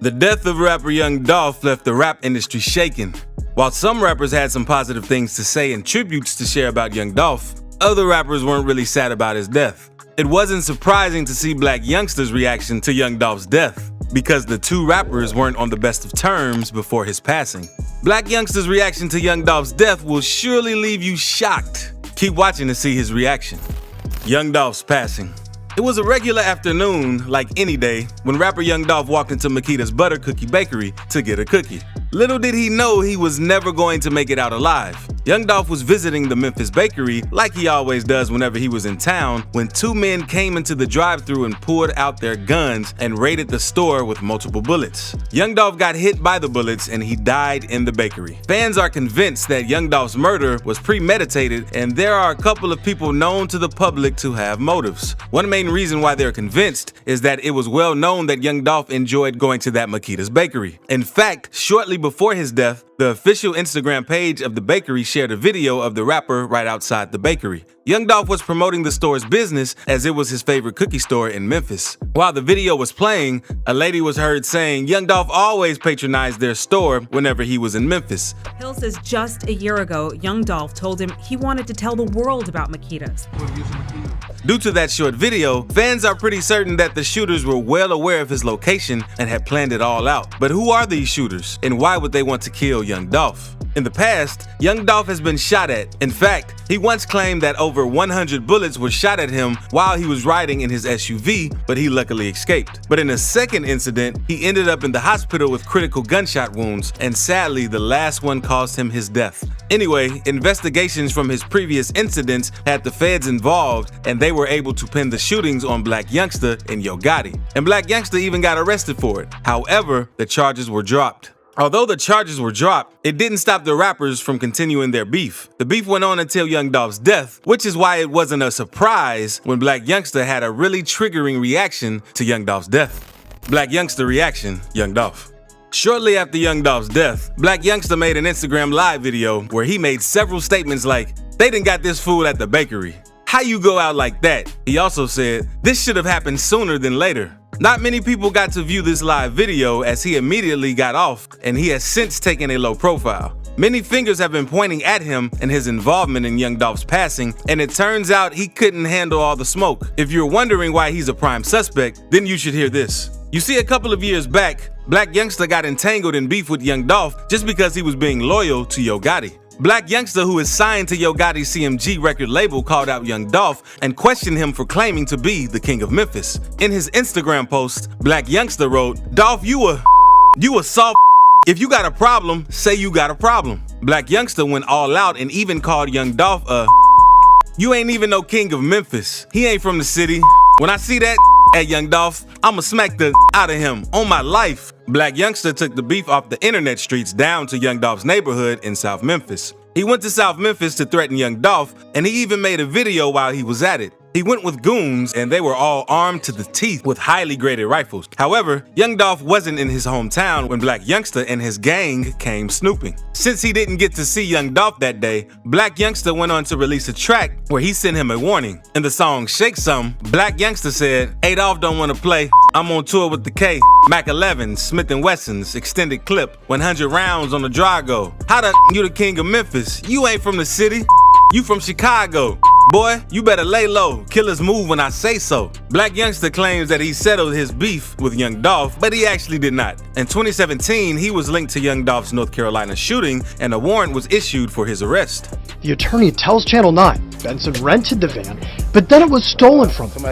The death of rapper Young Dolph left the rap industry shaken. While some rappers had some positive things to say and tributes to share about Young Dolph, other rappers weren't really sad about his death. It wasn't surprising to see Blac Youngsta's reaction to Young Dolph's death, because the two rappers weren't on the best of terms before his passing. Blac Youngsta's reaction to Young Dolph's death will surely leave you shocked. Keep watching to see his reaction. Young Dolph's passing. It was a regular afternoon, like any day, when rapper Young Dolph walked into Makita's Butter Cookie Bakery to get a cookie. Little did he know he was never going to make it out alive. Young Dolph was visiting the Memphis bakery like he always does whenever he was in town when two men came into the drive-thru and pulled out their guns and raided the store with multiple bullets. Young Dolph got hit by the bullets and he died in the bakery. Fans are convinced that Young Dolph's murder was premeditated, and there are a couple of people known to the public to have motives. One main reason why they're convinced is that it was well known that Young Dolph enjoyed going to that Makita's bakery. In fact, shortly before his death, the official Instagram page of the bakery shared a video of the rapper right outside the bakery. Young Dolph was promoting the store's business as it was his favorite cookie store in Memphis. While the video was playing, a lady was heard saying Young Dolph always patronized their store whenever he was in Memphis. Hill says just a year ago, Young Dolph told him he wanted to tell the world about Makita's. Due to that short video, fans are pretty certain that the shooters were well aware of his location and had planned it all out. But who are these shooters, and why would they want to kill Young Dolph? In the past, Young Dolph has been shot at. In fact, he once claimed that over 100 bullets were shot at him while he was riding in his SUV, but he luckily escaped. But in a second incident, he ended up in the hospital with critical gunshot wounds, and sadly, the last one caused him his death. Anyway, investigations from his previous incidents had the feds involved, and they were able to pin the shootings on Blac Youngsta and Yo Gotti. And Blac Youngsta even got arrested for it. However, the charges were dropped. Although the charges were dropped, it didn't stop the rappers from continuing their beef. The beef went on until Young Dolph's death, which is why it wasn't a surprise when Blac Youngsta had a really triggering reaction to Young Dolph's death. Blac Youngsta reaction, Young Dolph. Shortly after Young Dolph's death, Blac Youngsta made an Instagram live video where he made several statements like, "They done got this fool at the bakery. How you go out like that?" He also said, "This should have happened sooner than later." Not many people got to view this live video as he immediately got off, and he has since taken a low profile. Many fingers have been pointing at him and his involvement in Young Dolph's passing, and it turns out he couldn't handle all the smoke. If you're wondering why he's a prime suspect, then you should hear this. You see, a couple of years back, Blac Youngsta got entangled in beef with Young Dolph just because he was being loyal to Yo Gotti. Blac Youngsta, who is signed to Yo Gotti's CMG record label, called out Young Dolph and questioned him for claiming to be the king of Memphis. In his Instagram post, Blac Youngsta wrote, "Dolph, you a soft. If you got a problem, say you got a problem." Blac Youngsta went all out and even called Young Dolph a "You ain't even no king of Memphis. He ain't from the city. When I see that at Young Dolph, I'ma smack the out of him on my life." Blac Youngsta took the beef off the internet streets down to Young Dolph's neighborhood in South Memphis. He went to South Memphis to threaten Young Dolph, and he even made a video while he was at it. He went with goons, and they were all armed to the teeth with highly graded rifles. However, Young Dolph wasn't in his hometown when Blac Youngsta and his gang came snooping. Since he didn't get to see Young Dolph that day, Blac Youngsta went on to release a track where he sent him a warning. In the song Shake Some, Blac Youngsta said, "Hey Dolph don't wanna play. I'm on tour with the K, Mac 11, Smith & Wessons, extended clip, 100 rounds on the Drago. How the you the king of Memphis? You ain't from the city. You from Chicago. Boy, you better lay low. Killers move when I say so." Blac Youngsta claims that he settled his beef with Young Dolph, but he actually did not. In 2017, he was linked to Young Dolph's North Carolina shooting, and a warrant was issued for his arrest. The attorney tells Channel 9 Benson rented the van, but then it was stolen from him.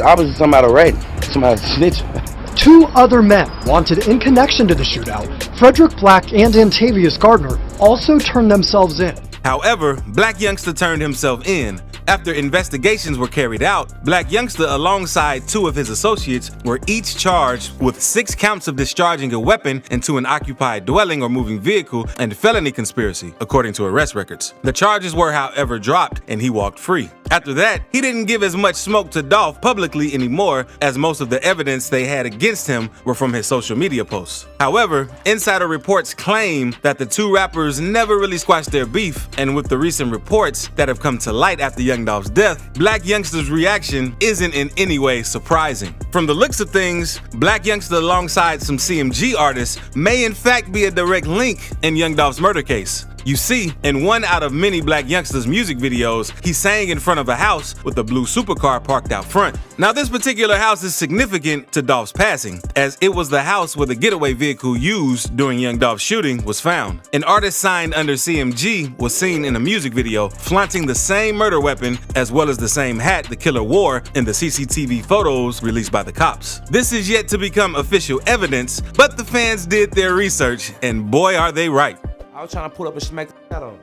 Obviously somebody raiding, somebody snitching. Two other men wanted in connection to the shootout, Frederick Black and Antavius Gardner, also turned themselves in. However, Blac Youngsta turned himself in. After investigations were carried out, Blac Youngsta alongside two of his associates were each charged with 6 counts of discharging a weapon into an occupied dwelling or moving vehicle and felony conspiracy, according to arrest records. The charges were, however, dropped and he walked free. After that, he didn't give as much smoke to Dolph publicly anymore, as most of the evidence they had against him were from his social media posts. However, insider reports claim that the two rappers never really squashed their beef, and with the recent reports that have come to light after Young Young Dolph's death, Black Youngster's reaction isn't in any way surprising. From the looks of things, Black Youngster alongside some CMG artists may in fact be a direct link in Young Dolph's murder case. You see, in one out of many Black Youngster's music videos, he sang in front of a house with a blue supercar parked out front. Now, this particular house is significant to Dolph's passing, as it was the house where the getaway vehicle used during Young Dolph's shooting was found. An artist signed under CMG was seen in a music video flaunting the same murder weapon as well as the same hat the killer wore in the CCTV photos released by the cops. This is yet to become official evidence, but the fans did their research, and boy are they right. I was trying to pull up and smack the out on him.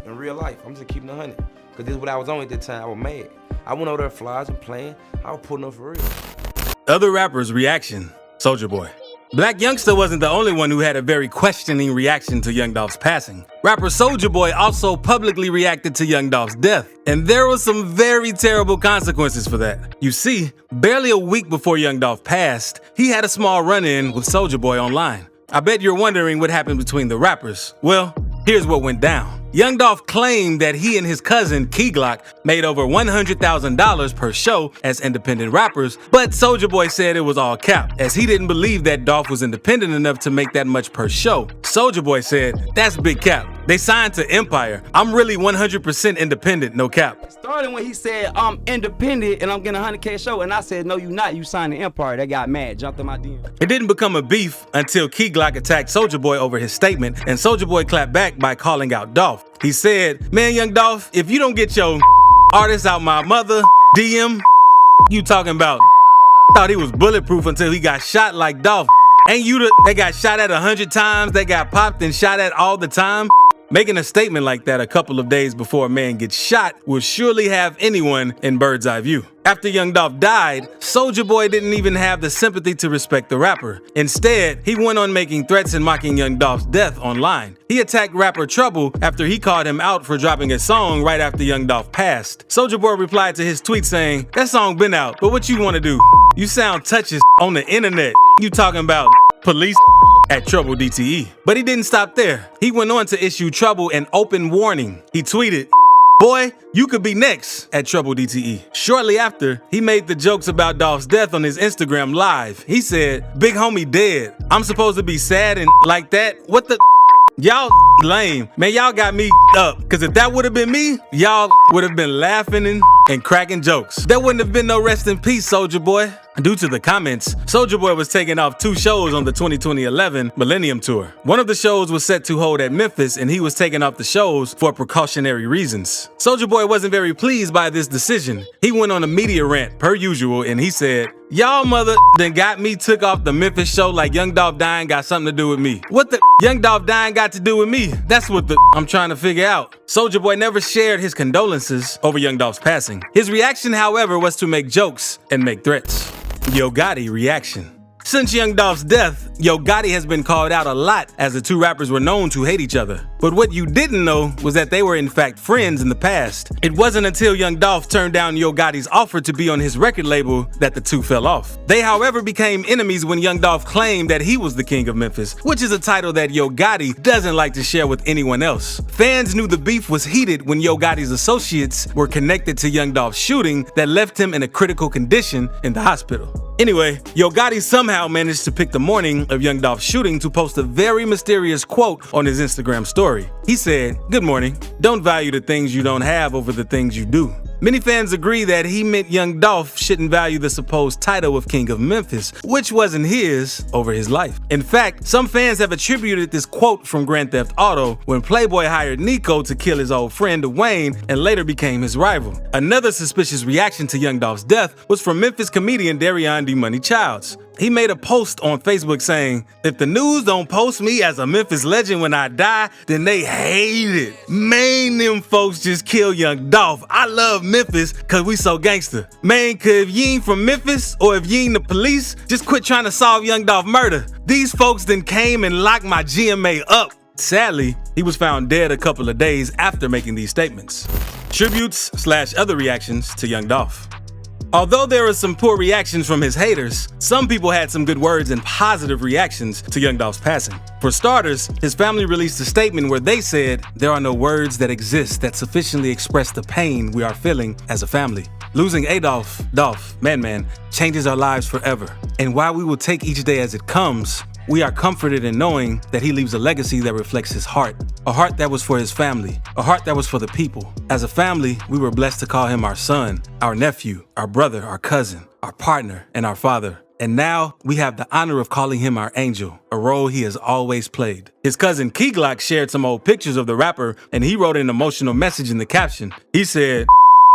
In real life, I'm just keeping it 100. Because this is what I was on at that time. I was mad. I went over there flies and playing. I was putting up for real. Other rappers' reaction. Soulja Boy. Black Youngster wasn't the only one who had a very questioning reaction to Young Dolph's passing. Rapper Soulja Boy also publicly reacted to Young Dolph's death, and there were some very terrible consequences for that. You see, barely a week before Young Dolph passed, he had a small run-in with Soulja Boy online. I bet you're wondering what happened between the rappers. Well, here's what went down. Young Dolph claimed that he and his cousin, Key Glock, made over $100,000 per show as independent rappers, but Soulja Boy said it was all cap, as he didn't believe that Dolph was independent enough to make that much per show. Soulja Boy said, "That's big cap. They signed to Empire. I'm really 100% independent, no cap." It started when he said, "I'm independent and I'm getting a 100K show," and I said, "No, you not. You signed to Empire." They got mad, jumped in my DM. It didn't become a beef until Key Glock attacked Soulja Boy over his statement, and Soulja Boy clapped back by calling out Dolph. He said, "Man, Young Dolph, if you don't get your artists out my mother DM, you talking about?" Thought he was bulletproof until he got shot like Dolph. Ain't you they got shot at 100 times, they got popped and shot at all the time? Making a statement like that a couple of days before a man gets shot will surely have anyone in bird's eye view. After Young Dolph died, Soulja Boy didn't even have the sympathy to respect the rapper. Instead, he went on making threats and mocking Young Dolph's death online. He attacked rapper Trouble after he called him out for dropping a song right after Young Dolph passed. Soulja Boy replied to his tweet saying, "That song been out, but what you wanna do? You sound touches on the internet. You talking about police at Trouble DTE." But he didn't stop there. He went on to issue Trouble an open warning. He tweeted, "Boy, you could be next at Trouble DTE." Shortly after, he made the jokes about Dolph's death on his Instagram live. He said, "Big homie dead. I'm supposed to be sad and like that? What the y'all lame. Man, y'all got me up. Cause if that would have been me, y'all would have been laughing and cracking jokes. There wouldn't have been no rest in peace, Soulja Boy." Due to the comments, Soulja Boy was taking off 2 shows on the 2011 Millennium Tour. One of the shows was set to hold at Memphis, and he was taking off the shows for precautionary reasons. Soulja Boy wasn't very pleased by this decision. He went on a media rant per usual, and he said, "Y'all mother done got me took off the Memphis show like Young Dolph dying got something to do with me. What the Young Dolph dying got to do with me? That's what the I'm trying to figure out." Soulja Boy never shared his condolences over Young Dolph's passing. His reaction, however, was to make jokes and make threats. Yo Gotti reaction. Since Young Dolph's death, Yo Gotti has been called out a lot as the two rappers were known to hate each other. But what you didn't know was that they were in fact friends in the past. It wasn't until Young Dolph turned down Yo Gotti's offer to be on his record label that the two fell off. They, however, became enemies when Young Dolph claimed that he was the king of Memphis, which is a title that Yo Gotti doesn't like to share with anyone else. Fans knew the beef was heated when Yo Gotti's associates were connected to Young Dolph's shooting that left him in a critical condition in the hospital. Anyway, Yo Gotti somehow managed to pick the morning of Young Dolph's shooting to post a very mysterious quote on his Instagram story. He said, "Good morning. Don't value the things you don't have over the things you do." Many fans agree that he meant Young Dolph shouldn't value the supposed title of King of Memphis, which wasn't his, over his life. In fact, some fans have attributed this quote from Grand Theft Auto when Playboy hired Nico to kill his old friend Wayne and later became his rival. Another suspicious reaction to Young Dolph's death was from Memphis comedian Darion D. Money Childs. He made a post on Facebook saying, "If the news don't post me as a Memphis legend when I die, then they hate it. Man, them folks just kill Young Dolph. I love Memphis cause we so gangster. Man, cause if you ain't from Memphis or if you ain't the police, just quit trying to solve Young Dolph murder. These folks then came and locked my GMA up." Sadly, he was found dead a couple of days after making these statements. Tributes / other reactions to Young Dolph. Although there were some poor reactions from his haters, some people had some good words and positive reactions to Young Dolph's passing. For starters, his family released a statement where they said, "There are no words that exist that sufficiently express the pain we are feeling as a family. Losing Adolph, Man, changes our lives forever. And while we will take each day as it comes, we are comforted in knowing that he leaves a legacy that reflects his heart, a heart that was for his family, a heart that was for the people. As a family, we were blessed to call him our son, our nephew, our brother, our cousin, our partner, and our father. And now we have the honor of calling him our angel, a role he has always played." His cousin Key Glock shared some old pictures of the rapper, and he wrote an emotional message in the caption. He said,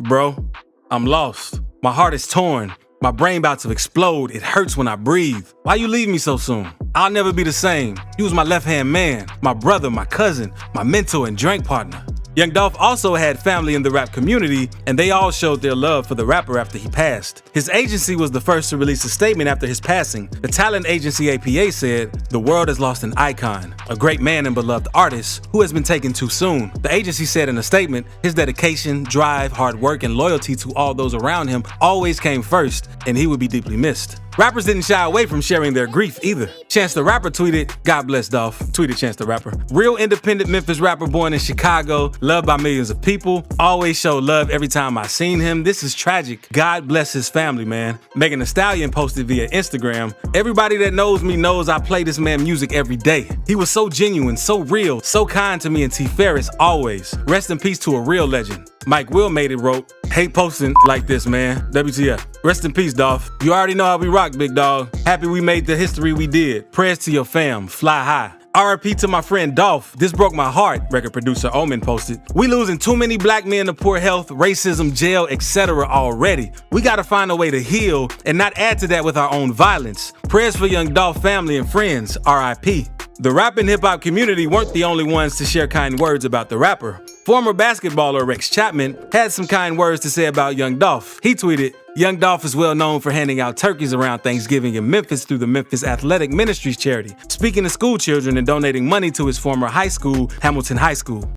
"Bro, I'm lost. My heart is torn. My brain about to explode. It hurts when I breathe. Why you leave me so soon? I'll never be the same. You was my left-hand man, my brother, my cousin, my mentor and drink partner." Young Dolph also had family in the rap community, and they all showed their love for the rapper after he passed. His agency was the first to release a statement after his passing. The talent agency APA said, "The world has lost an icon, a great man and beloved artist who has been taken too soon." The agency said in a statement, "His dedication, drive, hard work, and loyalty to all those around him always came first, and he would be deeply missed." Rappers didn't shy away from sharing their grief either. Chance the Rapper tweeted, "God bless Dolph." Tweeted Chance the Rapper. "Real independent Memphis rapper born in Chicago, loved by millions of people. Always showed love every time I seen him. This is tragic. God bless his family, man." Megan Thee Stallion posted via Instagram, "Everybody that knows me knows I play this man music every day. He was so genuine, so real, so kind to me and T. Ferris always. Rest in peace to a real legend." Mike Will made it wrote, "Hate posting like this, man. WTF. Rest in peace, Dolph. You already know how we rock, big dog. Happy we made the history we did. Prayers to your fam. Fly high. RIP to my friend Dolph. This broke my heart," record producer Omen posted. "We losing too many black men to poor health, racism, jail, etc. already. We gotta find a way to heal and not add to that with our own violence. Prayers for Young Dolph family and friends. RIP." The rap and hip-hop community weren't the only ones to share kind words about the rapper. Former basketballer Rex Chapman had some kind words to say about Young Dolph. He tweeted, "Young Dolph is well known for handing out turkeys around Thanksgiving in Memphis through the Memphis Athletic Ministries charity, speaking to school children and donating money to his former high school, Hamilton High School.